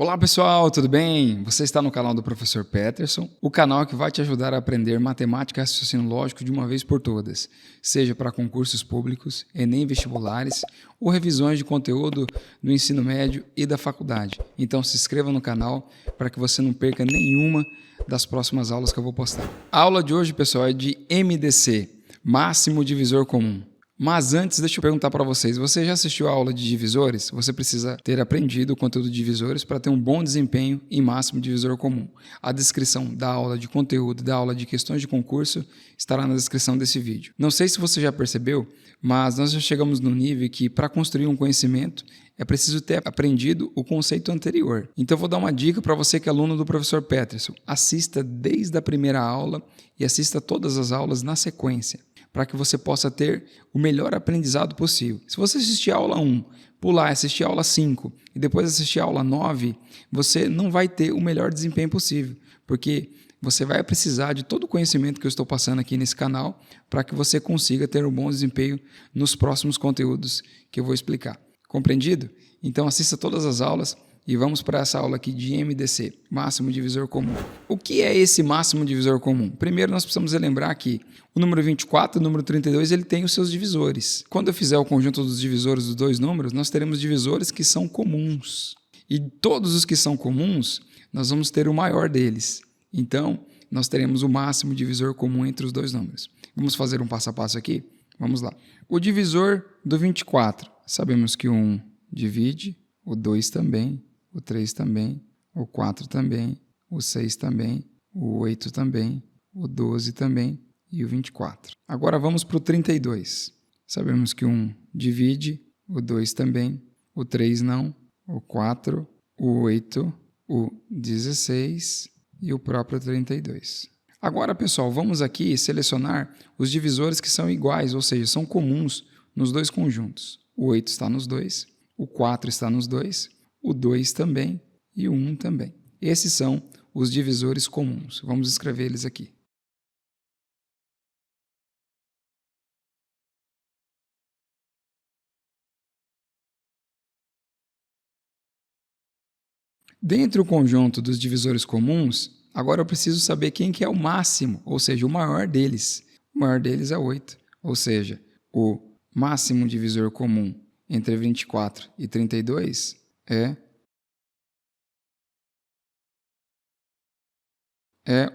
Olá pessoal, tudo bem? Você está no canal do Professor Peterson, o canal que vai te ajudar a aprender matemática e raciocínio lógico de uma vez por todas, seja para concursos públicos, Enem vestibulares ou revisões de conteúdo do ensino médio e da faculdade. Então se inscreva no canal para que você não perca nenhuma das próximas aulas que eu vou postar. A aula de hoje, pessoal, é de MDC, máximo divisor comum. Mas antes, deixa eu perguntar para vocês, você já assistiu a aula de divisores? Você precisa ter aprendido o conteúdo de divisores para ter um bom desempenho em máximo divisor comum. A descrição da aula de conteúdo, da aula de questões de concurso, estará na descrição desse vídeo. Não sei se você já percebeu, mas nós já chegamos no nível que para construir um conhecimento é preciso ter aprendido o conceito anterior. Então eu vou dar uma dica para você que é aluno do professor Peterson. Assista desde a primeira aula e assista todas as aulas na sequência, para que você possa ter o melhor aprendizado possível. Se você assistir a aula 1, pular, assistir a aula 5 e depois assistir a aula 9, você não vai ter o melhor desempenho possível, porque você vai precisar de todo o conhecimento que eu estou passando aqui nesse canal para que você consiga ter um bom desempenho nos próximos conteúdos que eu vou explicar. Compreendido? Então assista todas as aulas e vamos para essa aula aqui de MDC, máximo divisor comum. O que é esse máximo divisor comum? Primeiro nós precisamos lembrar que o número 24 e o número 32 ele tem os seus divisores. Quando eu fizer o conjunto dos divisores dos dois números, nós teremos divisores que são comuns. E todos os que são comuns, nós vamos ter o maior deles. Então, nós teremos o máximo divisor comum entre os dois números. Vamos fazer um passo a passo aqui? Vamos lá. O divisor do 24, sabemos que o 1 divide, o 2 também, o 3 também, o 4 também, o 6 também, o 8 também, o 12 também e o 24. Agora vamos para o 32. Sabemos que o 1 divide, o 2 também, o 3 não, o 4, o 8, o 16 e o próprio 32. Agora, pessoal, vamos aqui selecionar os divisores que são iguais, ou seja, são comuns nos dois conjuntos. O 8 está nos dois, o 4 está nos dois, o 2 também e o 1 também. Esses são os divisores comuns. Vamos escrever eles aqui. Dentro do conjunto dos divisores comuns, agora eu preciso saber quem que é o máximo, ou seja, o maior deles. O maior deles é 8, ou seja, o máximo divisor comum entre 24 e 32 é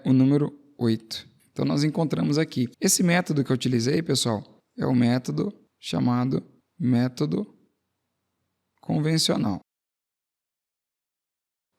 o número 8. Então, nós encontramos aqui. Esse método que eu utilizei, pessoal, é o método chamado método convencional.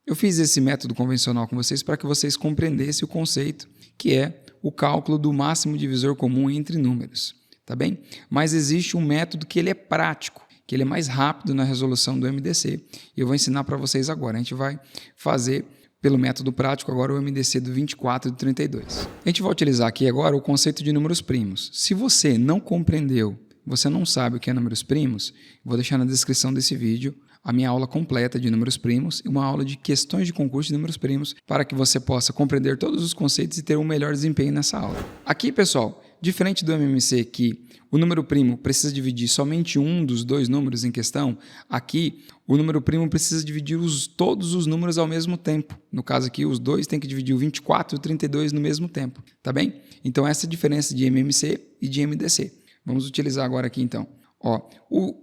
Eu fiz esse método convencional com vocês para que vocês compreendessem o conceito, que é o cálculo do máximo divisor comum entre números, tá bem? Mas existe um método que ele é prático, que ele é mais rápido na resolução do MDC, e eu vou ensinar para vocês agora. A gente vai fazer pelo método prático agora o MDC do 24 e do 32. A gente vai utilizar aqui agora o conceito de números primos. Se você não compreendeu, você não sabe o que é números primos, vou deixar na descrição desse vídeo a minha aula completa de números primos e uma aula de questões de concurso de números primos para que você possa compreender todos os conceitos e ter um melhor desempenho nessa aula. Aqui, pessoal, diferente do MMC que o número primo precisa dividir somente um dos dois números em questão, aqui o número primo precisa dividir todos os números ao mesmo tempo. No caso aqui, os dois têm que dividir o 24 e o 32 no mesmo tempo, tá bem? Então essa é a diferença de MMC e de MDC. Vamos utilizar agora aqui então.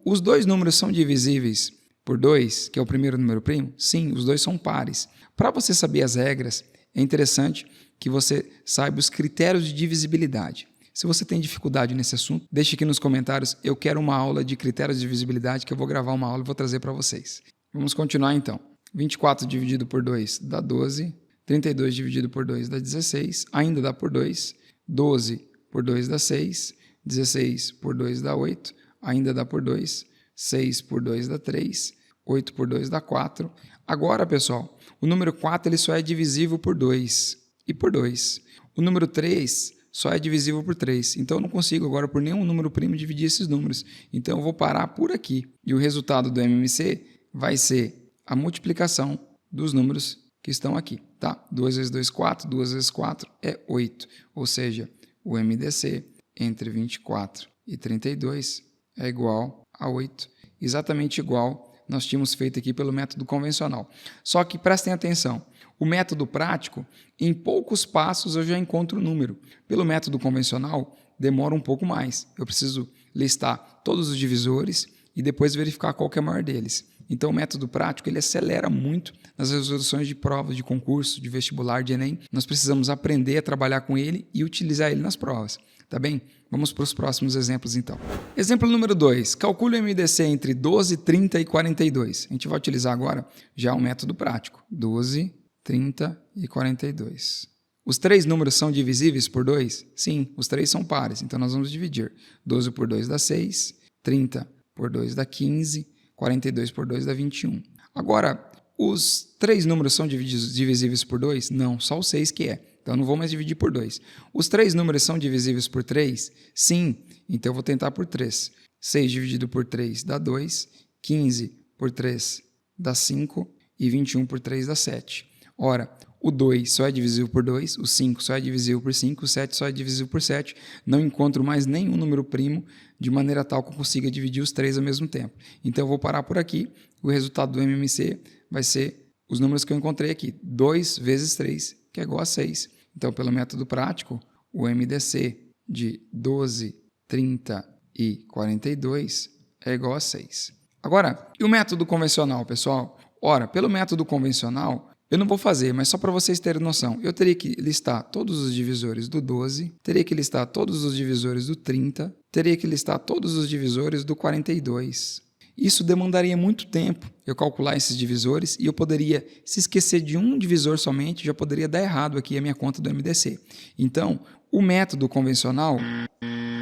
Os dois números são divisíveis por 2, que é o primeiro número primo? Sim, os dois são pares. Para você saber as regras, é interessante que você saiba os critérios de divisibilidade. Se você tem dificuldade nesse assunto, deixe aqui nos comentários. Eu quero uma aula de critérios de divisibilidade, que eu vou gravar uma aula e vou trazer para vocês. Vamos continuar então. 24 dividido por 2 dá 12. 32 dividido por 2 dá 16. Ainda dá por 2. 12 por 2 dá 6. 16 por 2 dá 8. Ainda dá por 2. 6 por 2 dá 3, 8 por 2 dá 4. Agora, pessoal, o número 4 ele só é divisível por 2 e por 2. O número 3 só é divisível por 3. Então, eu não consigo agora por nenhum número primo dividir esses números. Então, eu vou parar por aqui. E o resultado do MMC vai ser a multiplicação dos números que estão aqui. Tá? 2 vezes 2, 4. 2 vezes 4 é 8. Ou seja, o MDC entre 24 e 32 é igual a 8, exatamente igual nós tínhamos feito aqui pelo método convencional. Só que prestem atenção, o método prático, em poucos passos eu já encontro o número. Pelo método convencional, demora um pouco mais. Eu preciso listar todos os divisores e depois verificar qual que é o maior deles. Então, o método prático ele acelera muito nas resoluções de provas de concurso, de vestibular, de Enem. Nós precisamos aprender a trabalhar com ele e utilizar ele nas provas. Tá bem? Vamos para os próximos exemplos, então. Exemplo número 2. Calcule o MDC entre 12, 30 e 42. A gente vai utilizar agora já o método prático. 12, 30 e 42. Os 3 números são divisíveis por 2? Sim, os 3 são pares. Então, nós vamos dividir. 12 por 2 dá 6, 30 por 2 dá 15, 42 por 2 dá 21. Agora, os 3 números são divisíveis por 2? Não, só o 6 que é. Então, não vou mais dividir por 2. Os 3 números são divisíveis por 3? Sim, então eu vou tentar por 3. 6 dividido por 3 dá 2, 15 por 3 dá 5 e 21 por 3 dá 7. Ora, o 2 só é divisível por 2, o 5 só é divisível por 5, o 7 só é divisível por 7. Não encontro mais nenhum número primo de maneira tal que eu consiga dividir os 3 ao mesmo tempo. Então, eu vou parar por aqui. O resultado do MMC vai ser os números que eu encontrei aqui. 2 vezes 3, que é igual a 6. Então, pelo método prático, o MDC de 12, 30 e 42 é igual a 6. Agora, e o método convencional, pessoal? Ora, pelo método convencional, eu não vou fazer, mas só para vocês terem noção, eu teria que listar todos os divisores do 12, teria que listar todos os divisores do 30, teria que listar todos os divisores do 42. Isso demandaria muito tempo, eu calcular esses divisores, e eu poderia, se esquecer de um divisor somente, já poderia dar errado aqui a minha conta do MDC. Então, o método convencional,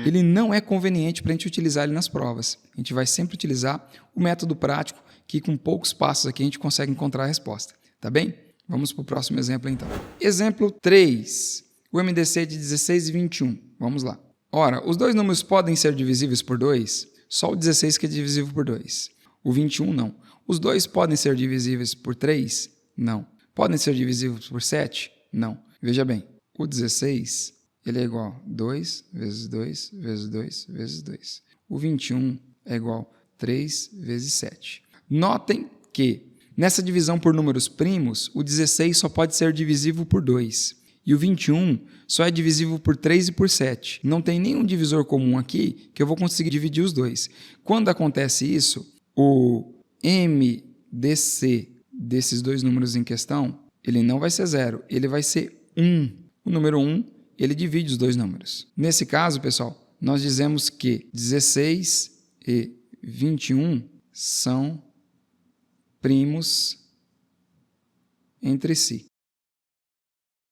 ele não é conveniente para a gente utilizar ele nas provas. A gente vai sempre utilizar o método prático, que com poucos passos aqui a gente consegue encontrar a resposta. Tá bem? Vamos para o próximo exemplo, então. Exemplo 3. O MDC de 16 e 21. Vamos lá. Ora, os 2 números podem ser divisíveis por 2? Só o 16 que é divisível por 2. O 21 não. Os 2 podem ser divisíveis por 3? Não. Podem ser divisíveis por 7? Não. Veja bem, o 16 ele é igual a 2 vezes 2 vezes 2 vezes 2. O 21 é igual a 3 vezes 7. Notem que nessa divisão por números primos, o 16 só pode ser divisível por 2. E o 21 só é divisível por 3 e por 7. Não tem nenhum divisor comum aqui que eu vou conseguir dividir os dois. Quando acontece isso, o MDC desses 2 números em questão, ele não vai ser 0, ele vai ser 1. O número 1, ele divide os 2 números. Nesse caso, pessoal, nós dizemos que 16 e 21 são primos entre si.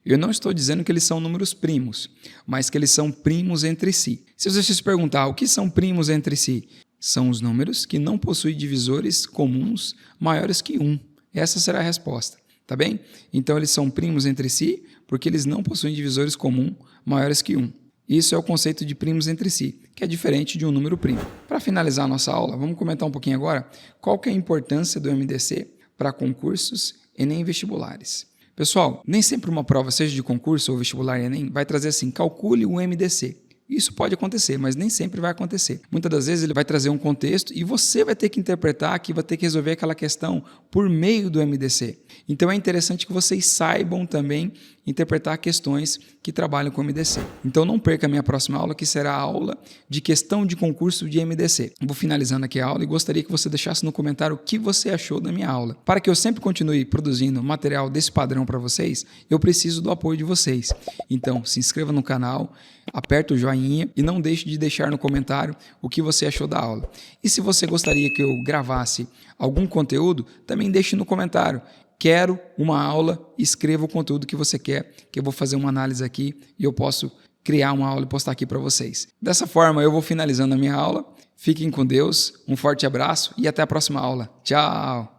Eu não estou dizendo que eles são números primos, mas que eles são primos entre si. Se você se perguntar o que são primos entre si, são os números que não possuem divisores comuns maiores que 1. Essa será a resposta, tá bem? Então, eles são primos entre si porque eles não possuem divisores comuns maiores que 1. Isso é o conceito de primos entre si, que é diferente de um número primo. Para finalizar a nossa aula, vamos comentar um pouquinho agora qual que é a importância do MDC para concursos e Enem vestibulares. Pessoal, nem sempre uma prova, seja de concurso ou vestibular Enem, vai trazer assim, calcule o MDC. Isso pode acontecer, mas nem sempre vai acontecer. Muitas das vezes ele vai trazer um contexto e você vai ter que interpretar, que vai ter que resolver aquela questão por meio do MDC. Então é interessante que vocês saibam também interpretar questões que trabalham com MDC. Então não perca a minha próxima aula, que será a aula de questão de concurso de MDC. Vou finalizando aqui a aula e gostaria que você deixasse no comentário o que você achou da minha aula. Para que eu sempre continue produzindo material desse padrão para vocês, eu preciso do apoio de vocês. Então se inscreva no canal, aperta o joinha e não deixe de deixar no comentário o que você achou da aula. E se você gostaria que eu gravasse algum conteúdo, também deixe no comentário. Quero uma aula, escreva o conteúdo que você quer, que eu vou fazer uma análise aqui e eu posso criar uma aula e postar aqui para vocês. Dessa forma, eu vou finalizando a minha aula. Fiquem com Deus, um forte abraço e até a próxima aula. Tchau!